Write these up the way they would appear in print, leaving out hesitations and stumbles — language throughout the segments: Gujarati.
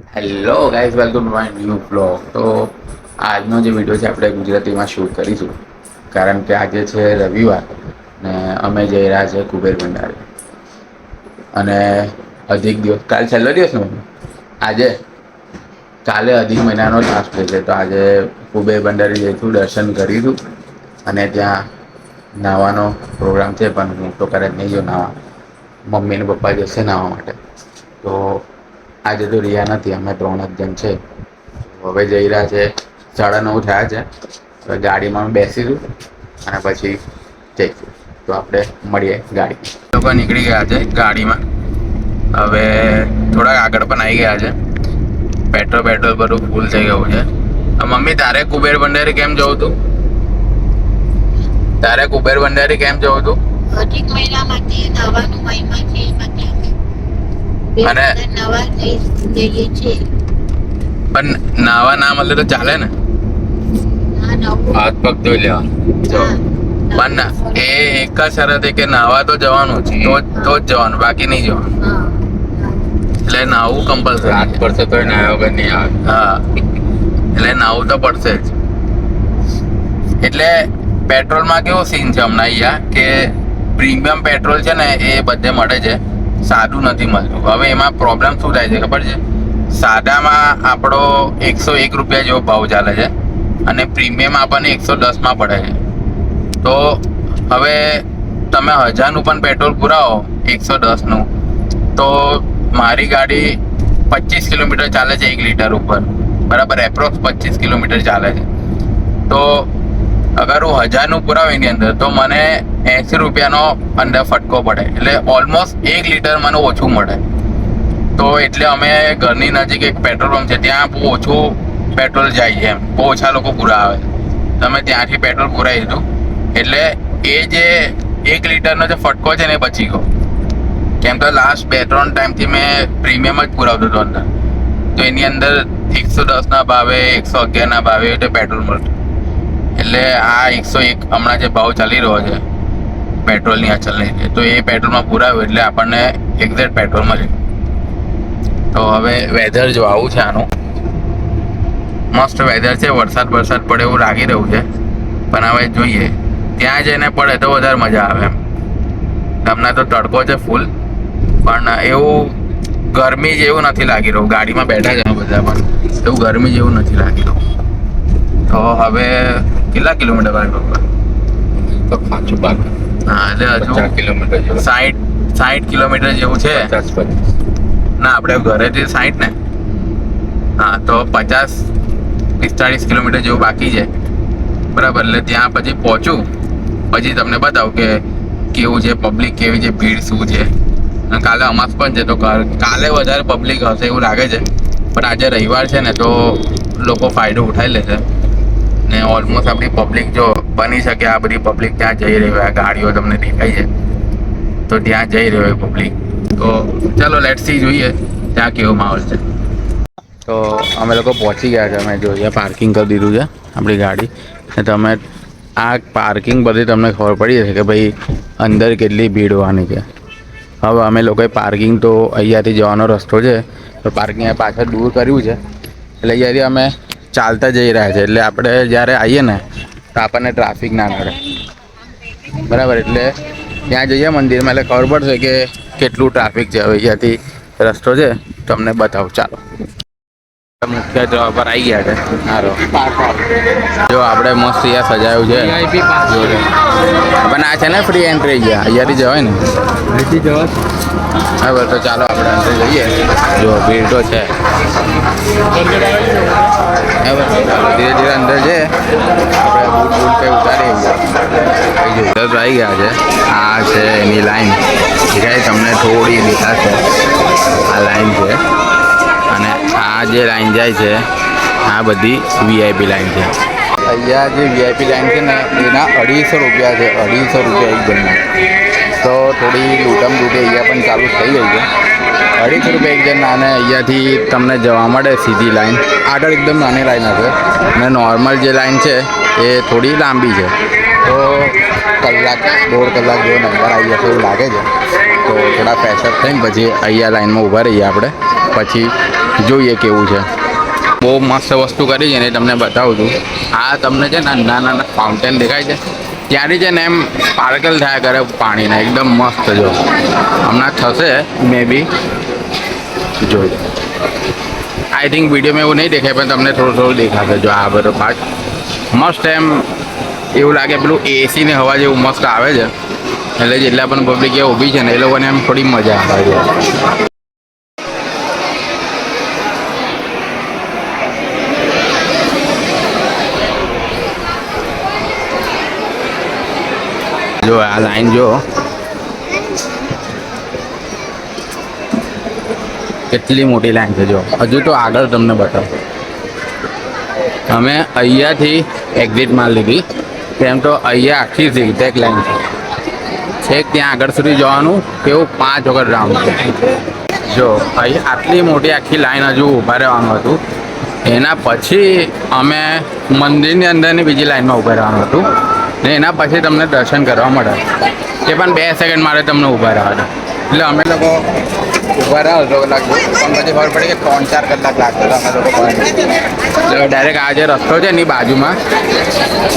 Hello guys, welcome to my new blog. તો આજનો જે વિડીયો છે આપણે ગુજરાતીમાં શૂટ કરીશું, કારણ કે આજે છે રવિવાર ને અમે જઈ રહ્યા છે કુબેર ભંડારી. અને અધિક દિવસ કાલે છેલ્લો દિવસ ને આજે કાલે અધિક મહિનાનો લાસ્ટ ડે છે. તો આજે કુબેર ભંડારી જઈશું, દર્શન કરીશું અને ત્યાં નાહવાનો પ્રોગ્રામ છે. પણ હું તો કરે જ નહીં જો નાહવા, મમ્મી ને પપ્પા જશે નાહવા માટે. તો આજે તો રિયા નથી, અમે 3 જ જણ છે. હવે જઈ રહ્યા છે, 9:30 થયા છે. હવે ગાડીમાં બેસીશું અને પછી જઈશું. તો આપણે મળીએ ગાડી. લોકો નીકળી ગયા છે ગાડીમાં. હવે થોડાક આગળ પણ આવી ગયા છે. પેટ્રોલ બધું ફૂલ થઈ ગયું છે. મમ્મી, તારે કુબેર ભંડારી કેમ જવું તું? તારે કુબેર ભંડારી કેમ જવું તું? અધિક મહિનામાંથી નવાનું મહિમા છે અને નવા જઈએ છે. પણ નાવા ના મળે તો ચાલે ને? હાથ પગ ધોઈ લેવા. જો પણ એ એક જ શરત કે નાવા તો જવાનું જ, તો જ જવાનું, બાકી નહીં જવાનું. એટલે નાવું કમ્પલસરી. હાથ પડશે તો નાયા વગર નહીં આવે. હા, એટલે નાવું તો પડશે જ. એટલે પેટ્રોલમાં કેવો સીન છે હમણાં અહીંયા કે પ્રીમિયમ પેટ્રોલ છે ને એ બધે મળે છે, સાદું નથી મળતું. હવે એમાં પ્રોબ્લેમ શું થાય છે ખબર છે? સાદામાં આપણો 101 રૂપિયા જેવો ભાવ ચાલે છે અને પ્રીમિયમ આપણને 110માં પડે છે. તો હવે તમે 1000નું પણ પેટ્રોલ પુરાવો 110નું, તો મારી ગાડી 25 કિલોમીટર ચાલે છે 1 લીટર ઉપર, બરાબર? એપ્રોક્સ 25 કિલોમીટર ચાલે છે. તો અગર હું 1000નું પુરાવું એની અંદર, તો મને 80 રૂપિયાનો અંદર ફટકો પડે. એટલે ઓલમોસ્ટ 1 લીટર મને ઓછું મળે. તો એટલે અમે ઘરની નજીક એક પેટ્રોલ પંપ છે, ત્યાં બહુ ઓછું પેટ્રોલ જાય છે, એમ બહુ ઓછા લોકો પુરાવે. તમે ત્યાંથી પેટ્રોલ પુરાવી દીધું એટલે એ જે 1 લીટરનો જે ફટકો છે ને એ બચી ગયો. કેમ તો લાસ્ટ 2-3 ટાઈમથી મેં પ્રીમિયમ જ પુરાવતો હતો અંદર, તો એની અંદર 110ના ભાવે, 111ના ભાવે એ રીતે પેટ્રોલ મળતું. એટલે આ 101 હમણાં જે ભાવ ચાલી રહ્યો છે પેટ્રોલની અચલની, તો એ પેટ્રોલમાં પુરાવ્યું એટલે આપણને એક્ઝેક્ટ પેટ્રોલ મળ્યું. તો હવે વેધર જો આવું છે, આનું મસ્ત વેધર છે. વરસાદ પડે એવું લાગી રહ્યું છે, પણ હવે જોઈએ. ત્યાં જઈને પડે તો વધારે મજા આવે એમ. હમણાં તો તડકો છે ફૂલ, પણ એવું ગરમી જેવું નથી લાગી રહ્યું. ગાડીમાં બેઠા છે બધા, પણ એવું ગરમી જેવું નથી લાગી રહ્યું. તો હવે કેટલા કિલોમીટર બાકી? તો ખાચું બાકી. હા, એટલે હજુ 50 કિલોમીટર જેવું, 60 કિલોમીટર જેવું છે. 50 ના, આપણે ઘરેથી 60 ને. હા, તો 50-45 કિલોમીટર જેવું બાકી છે, બરાબર? એટલે ત્યાં પછી પહોંચું, પછી તમને બતાવું કે કેવું છે પબ્લિક, કેવી છે ભીડ, શું છે. અને કાલે અમાસ પણ છે, તો કાલે વધારે પબ્લિક હશે એવું લાગે છે. પણ આજે રવિવાર છે ને, તો લોકો ફાયદો ઉઠાવી લે છે. ને ઓલમોસ્ટ આપણી પબ્લિક જો બની શકે, આ બધી પબ્લિક ત્યાં જઈ રહી હોય, ગાડીઓ તમને દેખાય છે, તો ત્યાં જઈ રહ્યો હોય પબ્લિક. તો ચાલો લેટ્સ સી, જોઈએ ત્યાં કેવો માહોલ છે. તો અમે લોકો પહોંચી ગયા છે. અમે જોઈએ પાર્કિંગ કરી દીધું છે આપણી ગાડી. ને તમે આ પાર્કિંગ બધી તમને ખબર પડી જશે કે ભાઈ અંદર કેટલી ભીડ હોવાની છે. હવે અમે લોકોએ પાર્કિંગ તો અહીંયાથી જવાનો રસ્તો છે, તો પાર્કિંગ પાછળ દૂર કર્યું છે. એટલે અહીંયાથી અમે ચાલતા જઈ રહ્યા છે. એટલે આપણે જ્યારે આવીએ ને તો આપણને ટ્રાફિક ના નડે, બરાબર? એટલે ત્યાં જઈએ મંદિરમાં એટલે ખબર પડશે કે કેટલું ટ્રાફિક છે. હવે અહીંયાથી રસ્તો છે, તમને બતાવું, ચાલો. મુખ્ય જવાબ પર આવી ગયા છે. સારો જો આપણે મસ્ત અહીંયા સજાયું છે, પણ આ છે ને ફ્રી એન્ટ્રી. અહીંયાથી જવાય ને, બરાબર? તો ચાલો આપણે અંદર જઈએ. જો ભીડ તો છે, ધીરે ધીરે અંદર છે. આપણે બૂટ કંઈ ઉતારી આવી ગયા છે. આ છે એની લાઈન, દેખાય તમને? થોડી દેખાશે, આ લાઈન છે. અને આ જે લાઈન જાય છે, આ બધી VIP લાઈન છે. અહીંયા જે VIP લાઈન છે ને, એના 250 રૂપિયા છે. 250 રૂપિયા એક જણના. તો થોડી લૂંટમ લૂંટી અહીંયા પણ ચાલુ થઈ ગઈ છે. 250 રૂપિયા એક જણના. અને અહીંયાથી તમને જવા મળે સીધી લાઈન. આગળ એકદમ નાની લાઈન હશે, અને નોર્મલ જે લાઈન છે એ થોડી લાંબી છે. તો કલાક 1.5 કલાક જેવો નંબર આવી જશે એવું લાગે છે. તો થોડા ફ્રેશ અપ થઈને પછી અહીંયા લાઈનમાં ઊભા રહીએ આપણે, પછી જોઈએ કેવું છે. બહુ મસ્ત વસ્તુ કરી છે ને એ તમને બતાવું છું. આ તમને છે ને નાના નાના ફાઉન્ટેન દેખાય છે ત્યાંથી છે ને એમ સ્પાર્કલ થયા કરે પાણીના, એકદમ મસ્ત. જો હમણાં થશે મે બી, જોઈ આઈ થિંક વિડીયોમાં એવું નહીં દેખાય પણ તમને થોડું થોડું દેખાશે. જો આ બધો પાર્ટ મસ્ત એમ એવું લાગે પેલું એસીની હવા જેવું મસ્ત આવે છે એટલે જેટલા પણ પબ્લિક એ ઊભી છે ને એ લોકોને એમ થોડી મજા આવે છે. જો આ લાઈન જો કેટલી મોટી લાઈન છે. જો હજુ તો આગળ તમને બતાવો. અમે અહીંયાથી એક્ઝિટ માર લીધી, તેમ તો અહીંયા આખી ઝીગઝેગ લાઈન છે. છેક ત્યાં આગળ સુધી જવાનું કેવું 5 વખત રાઉન્ડ છે. જો અહીં આટલી મોટી આખી લાઈન હજુ ઊભા રહેવાનું હતું. એના પછી અમે મંદિરની અંદરની બીજી લાઈનમાં ઊભા રહેવાનું હતું ને એના પછી તમને દર્શન કરવા મળે. તે પણ 2 સેકન્ડ મારે તમને ઊભા રહેવાનું. એટલે અમે લોકો ઊભા રહ્યા અડધો કલાક, પણ પછી ખબર પડી કે 3-4 કલાક લાગતો હતો અમે લોકો. એટલે ડાયરેક્ટ આ જે રસ્તો છે ને બાજુમાં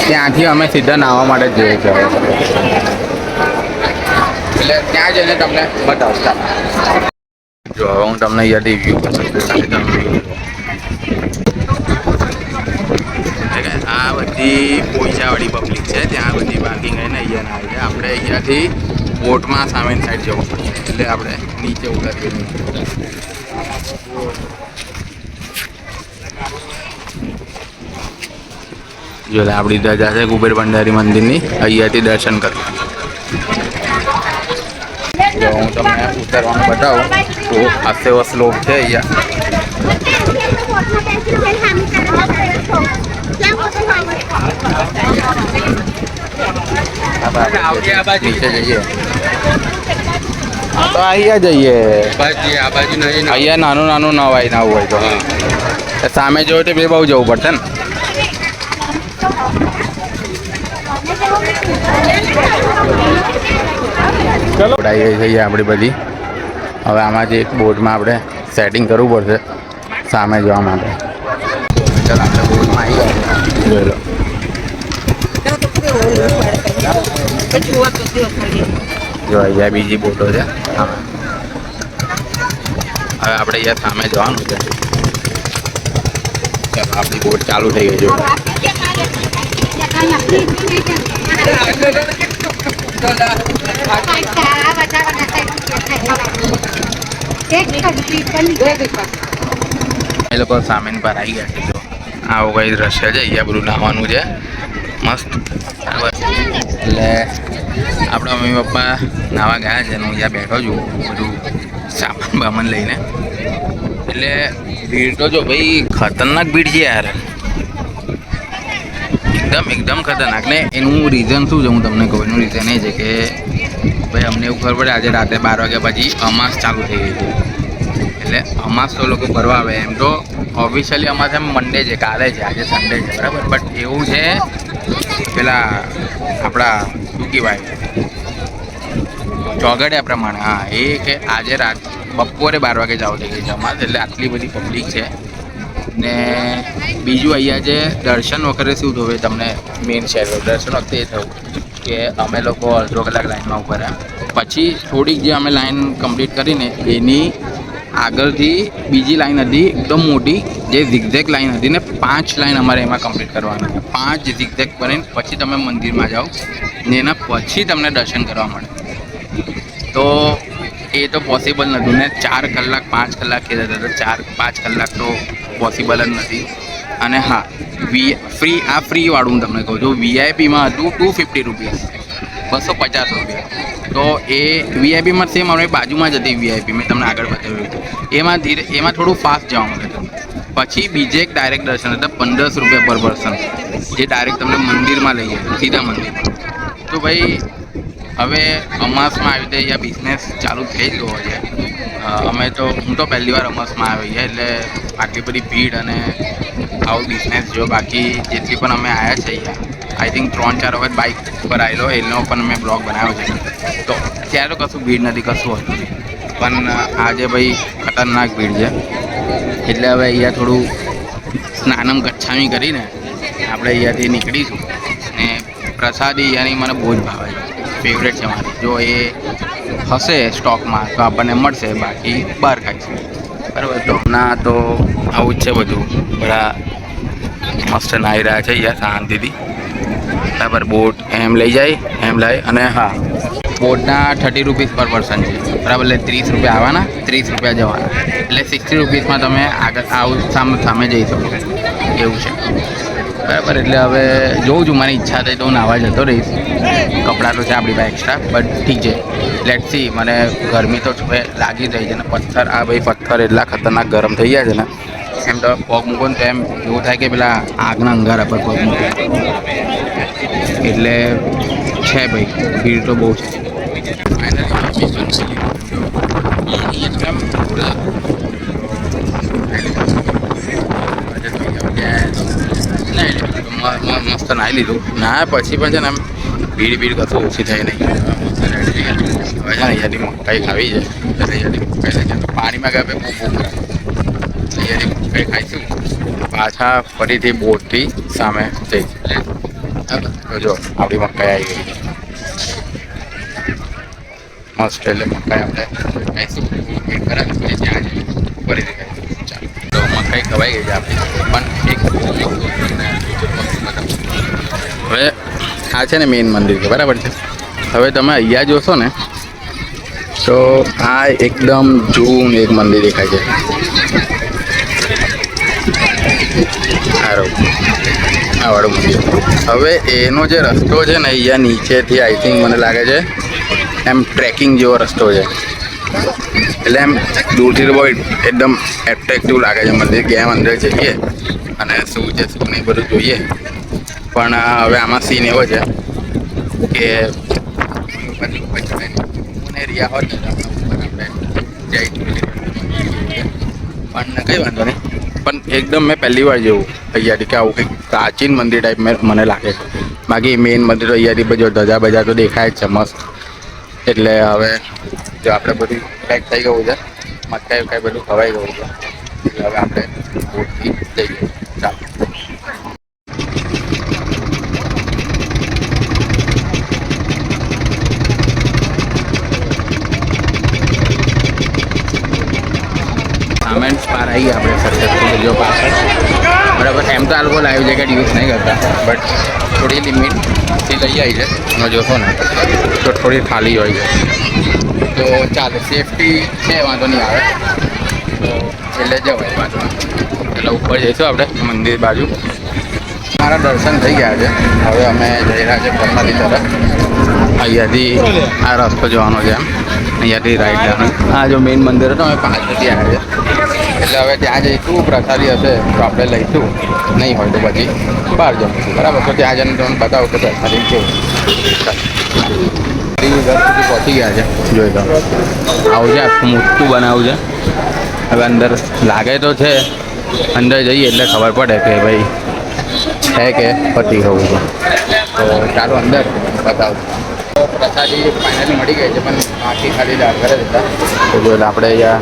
ત્યાંથી અમે સીધા નાહવા માટે જઈએ છીએ. એટલે ત્યાં જઈને તમને બતાવતા. જો હવે હું તમને અહીંયાથી વ્યૂ આ બધી પૈસાવાળી પબ્લિક છે, ત્યાં બધી પાર્કિંગ આવીને અહીંયા ના આવી છે. આપણે અહીંયાથી બોટમાં સામેની સાઈડ જવું પડશે એટલે આપણે નીચે ઉતરીએ. જો આપણી ધજા છે કુબેર ભંડારી મંદિરની, અહીંયાથી દર્શન કરવા. જો હું તમને ઉતરવાનું બતાવું તો આસ્તે સ્લોપ છે અહીંયા. નીચે જઈએ તો અહીંયા જઈએ. અહીંયા નાનું નાનું નવાય ના હોય તો સામે જોયું તો બે બહુ જવું પડશે ને. જઈએ આપણી બધી. હવે આમાંથી એક બોટમાં આપણે સેટિંગ કરવું પડશે સામે જવા માટે. ચાલ આપણે બોટમાં આવી ગયા, જોઈ લો. જો અહીંયા બીજી બોટો છે. હવે આપણે અહીંયા સામે જવાનું છે. ચાલો આપણી બોટ ચાલુ થઈ ગઈ. જો એ લોકો સામેન પર આવી ગયા છે. જો આવું કઈ દ્રશ્ય છે. અહીંયા બધું નાહવાનું છે મસ્ત. એટલે આપણા મમ્મી પપ્પા નાવા ગયા છે ને હું અહીંયા બેઠો છું બધું સામાન બામાન લઈને. એટલે ભીડ તો જો ભાઈ ખતરનાક ભીડ છે યાર, એકદમ ખતરનાક. ને એનું રીઝન શું છે હું તમને કહું. એનું રીઝન એ છે કે ભાઈ અમને એવું ખબર પડે આજે રાતે 12 વાગ્યા પછી અમાસ ચાલુ થઈ ગઈ છે. એટલે અમાસ તો લોકો કરવા આવે. એમ તો ઓફિશિયલી અમાસ એમ મંડે છે, કાલે છે, આજે સન્ડે છે, બરાબર. બટ એવું છે પેલા આપણા શું કહેવાય ચોગડિયા પ્રમાણે, હા, એ કે આજે બપોરે 12 વાગે ચાલુ થઈ ગઈ છે અમાસ. એટલે આટલી બધી પબ્લિક છે. ને બીજું અહીંયા જે દર્શન વખતે શું થયું તમને મેઇન શહેર દર્શન વખતે એ થયું કે અમે લોકો અડધો કલાક લાઈનમાં ઉભા રહ્યા. પછી થોડીક જે અમે લાઈન કમ્પ્લીટ કરીને એની આગળથી બીજી લાઈન હતી એકદમ મોટી જે ઝિગઝેગ લાઈન હતી ને 5 લાઈન અમારે એમાં કમ્પ્લીટ કરવાની હતી. 5 ઝિગઝેગ કરીને પછી તમે મંદિરમાં જાઓ ને એના પછી તમને દર્શન કરવા મળે. તો એ તો પોસિબલ નહોતું ને 4 કલાક 5 કલાક કહેતા હતા. 4-5 કલાક તો પોસિબલ જ નથી. અને હા, ફ્રીવાળું હું તમને કહું છું. વીઆઈપીમાં હતું 250 રૂપિયા, 250 રૂપિયા. તો એ વીઆઈપીમાં સેમ અમારી બાજુમાં જ હતી વીઆઈપી, મેં તમને આગળ બતાવ્યું હતું. એમાં થોડું ફાસ્ટ જવા મળે છે. પછી બીજે એક ડાયરેક્ટ દર્શન હતા 1500 રૂપિયા પર પર્સન, જે ડાયરેક્ટ તમને મંદિરમાં લઈ જાય, સીધા મંદિરમાં. તો ભાઈ હવે અમાસમાં આવી રીતે અહીંયા બિઝનેસ ચાલુ થઈ ગયો છે. હું તો પહેલી વાર અમાસમાં આવી ગયા એટલે આટલી બધી ભીડ અને આવું બિઝનેસ જો. બાકી જેટલી પણ અમે આવ્યા છે અહીંયા આઈ થિંક 3-4 વખત બાઇક પર આવેલો, એનો પણ મેં બ્લોગ બનાવ્યો છે. તો ત્યારે તો કશું ભીડ નથી, કશું હતું. પણ આજે ભાઈ ખતરનાક ભીડ છે. એટલે હવે અહીંયા થોડું સ્નાનમ ગચ્છામી કરીને આપણે અહીંયાથી નીકળીશું. અને પ્રસાદી અહીંયાની મને બહુ જ ભાવે છે, ફેવરેટ છે મારી. જો એ હશે સ્ટોકમાં તો આપણને મળશે, બાકી બહાર ખાઈશું. બરાબર, તો હમણાં તો આવું જ છે બધું. બધા મસ્ત નાહી રહ્યા છે અહીંયા શાંતિથી. બરાબર, બોટ એમ લઈ જાય, એમ લાય. અને હા, બોટના 30 રૂપીસ પર પર્સન છે. બરાબર, એટલે 30 રૂપિયા આવવાના, 30 રૂપિયા જવાના. એટલે 60 રૂપીસમાં તમે આગળ આવું સામે જઈ શકો, એવું છે. બરાબર, એટલે હવે જોઉં છું, મારી ઈચ્છા થઈ તો હું નાહવા જતો રહીશ. કપડાં તો છે આપણી પાસે એક્સ્ટ્રા, બટ ઠીક છે. Let's see. મને ગરમી તો લાગી રહી છે ને પથ્થર, આ ભાઈ પથ્થર એટલા ખતરનાક ગરમ થઈ ગયા છે ને, એમ તો પગ મૂકો ને તો એમ એવું થાય કે પેલા આગના અંગારા પર પગ મૂકે. એટલે છે ભાઈ, ભીડ તો બહુ છે. મસ્ત નાહી લીધું. ના પછી પણ છે ને એમ ભીડ કશું ઓછી થઈ નહીં. હવે છે ને અહીંયાથી મકાઈ ખાવી છે, એટલે અહીંયાથી મકાઈ લઈ જાય. પાણીમાં ગયા બહુ અહીંયાથી મકાઈ ખાઈશું. પાછા ફરીથી બોટથી સામે જઈશું. તો જો આપણી મકાઈ આવી ગઈ મસ્ત. એટલે મકાઈ આપણે ખાઈશું, ફરીથી ખાઈશું. ચાલો, તો મકાઈ ખવાઈ ગઈ છે આપણી. પણ એક હવે આ છે ને મેઇન મંદિર છે, બરાબર છે. હવે તમે અહીંયા જોશો ને તો આ એકદમ જૂનું એક મંદિર દેખાય છે. આ વાળું મંદિર. હવે એનો જે રસ્તો છે ને અહીંયા નીચેથી આઈ થિંક મને લાગે છે એમ ટ્રેકિંગ જેવો રસ્તો છે. એટલે એમ દૂરથી બહુ એકદમ એટ્રેક્ટિવ લાગે છે મંદિર, કે એમ અંદર જઈએ અને શું છે શું નહીં બધું જોઈએ. પણ હવે આમાં સીન એવો છે કે રહ્યા હોત ને આપણે જઈ, પણ કંઈ વાંધો નહીં. પણ એકદમ મેં પહેલી વાર જેવું અહીંયાથી કે આવું કંઈક પ્રાચીન મંદિર ટાઈપ મને લાગે છે. બાકી મેઇન મંદિર તો અહીંયાથી બધો ધજા બજા તો દેખાય જ છે મસ્ત. એટલે હવે જો આપણે બધું પેક થઈ ગયું છે, મકાઈ બધું ખવાઈ ગયું છે, એટલે હવે આપણે બોટથી જઈએ. ચાલો. કમેન્ટ્સ પાર આવી આપણે સક્સેસફુલ જો પાછળ. બરાબર, એમ તો આ લોકો લાઈવ જેકેટ યુઝ નહીં કરતા, બટ થોડી લિમિટથી લઈ આવી છે. તમે જોશો ને તો થોડી ખાલી હોય છે, તો ચાલે, સેફટી છે, વાંધો નહીં આવે. તો એટલે જવાય બાજુ. એટલે ઉપર જઈશું આપણે મંદિર બાજુ. મારા દર્શન થઈ ગયા છે. હવે અમે જઈ રહ્યા છીએ પ્રસાદી તરફ. અહીંયાથી આ રસ્તો જવાનો છે, એમ અહીંયાથી રાઈટ જવાનું. આ જો મેઇન મંદિર હતો અમે પાછળથી આવ્યા છે. એટલે હવે ત્યાં જઈશું, પ્રસાદી હશે તો આપણે લઈશું, નહીં હોય તો પછી બહાર જમીશું. બરાબર, તો ત્યાં જઈને તમને બતાવો કે પ્રસાદી કેવું. ઘર સુધી પહોંચી ગયા છે, જોઈ લો. આવું છે, આખું મોટું બનાવું છે. હવે અંદર લાગે તો છે, અંદર જઈએ એટલે ખબર પડે કે ભાઈ છે કે પતી હોવું છે. તો ચાલો અંદર બતાવું. પ્રસાદી ફાઇનલી મળી ગઈ છે, પણ આખી ખાલી દાળ કરે દેતા. તો જોઈ આપણે અહીંયા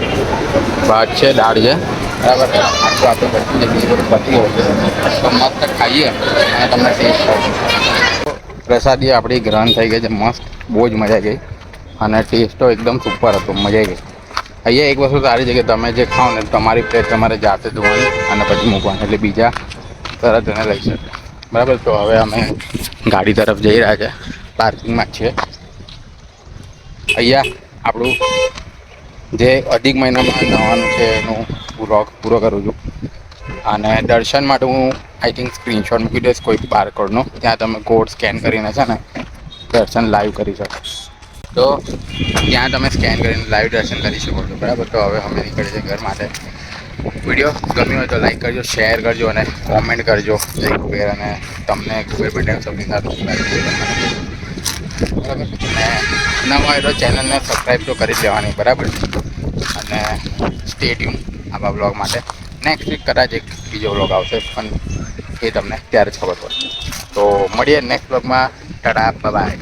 ભાત છે, દાળ છે, બરાબર. આખું આપણે બધી જગ્યાએ બધું પતી હોય છે. તો મસ્ત ખાઈએ અને તમને ટેસ્ટ થાય. પ્રસાદી આપણી ગ્રહણ થઈ ગઈ છે, મસ્ત, બહુ જ મજા ગઈ. અને ટેસ્ટ તો એકદમ સુપર હતો, મજા આવી ગઈ. અહીંયા એક વસ્તુ સારી છે કે તમે જે ખાઓ ને તમારી પ્લેટ તમારે જાતે ધોવાની અને પછી મૂકવાની, એટલે બીજા તરત એને લઈ શકે. બરાબર, તો હવે અમે ગાડી તરફ જઈ રહ્યા છે. પાર્કિંગમાં જ છે. અહીંયા આપણું જે અધિક મહિનામાં નવાનું છે એનું વ્લોગ પૂરો કરું છું. અને દર્શન માટે હું આઈ થિંક સ્ક્રીનશોટ મૂકી દઈશ કોઈ બારકોડનો. ત્યાં તમે કોડ સ્કેન કરીને છે ને દર્શન લાઈવ કરી શકો. તો ત્યાં તમે સ્કેન કરીને લાઈવ દર્શન કરી શકો છો. બરાબર, તો હવે અમે નીકળીએ છીએ ઘર માટે. વિડીયો ગમ્યો હોય તો લાઈક કરજો, શેર કરજો અને કોમેન્ટ કરજો જય કુબેર. અને તમને કુબેર પટેલ સૌથી સારું બરાબર. અને નવા હોય તો ચેનલને સબસ્ક્રાઈબ તો કરી જ લેવાની. બરાબર, અને સ્ટે ટ્યુન આવા બ્લોગ માટે. નેક્સ્ટ વીક કદાચ એક બીજો બ્લોગ આવશે, પણ એ તમને ત્યારે જ ખબર પડશે. તો મળીએ નેક્સ્ટ બ્લોગમાં. ટાટા, બાય.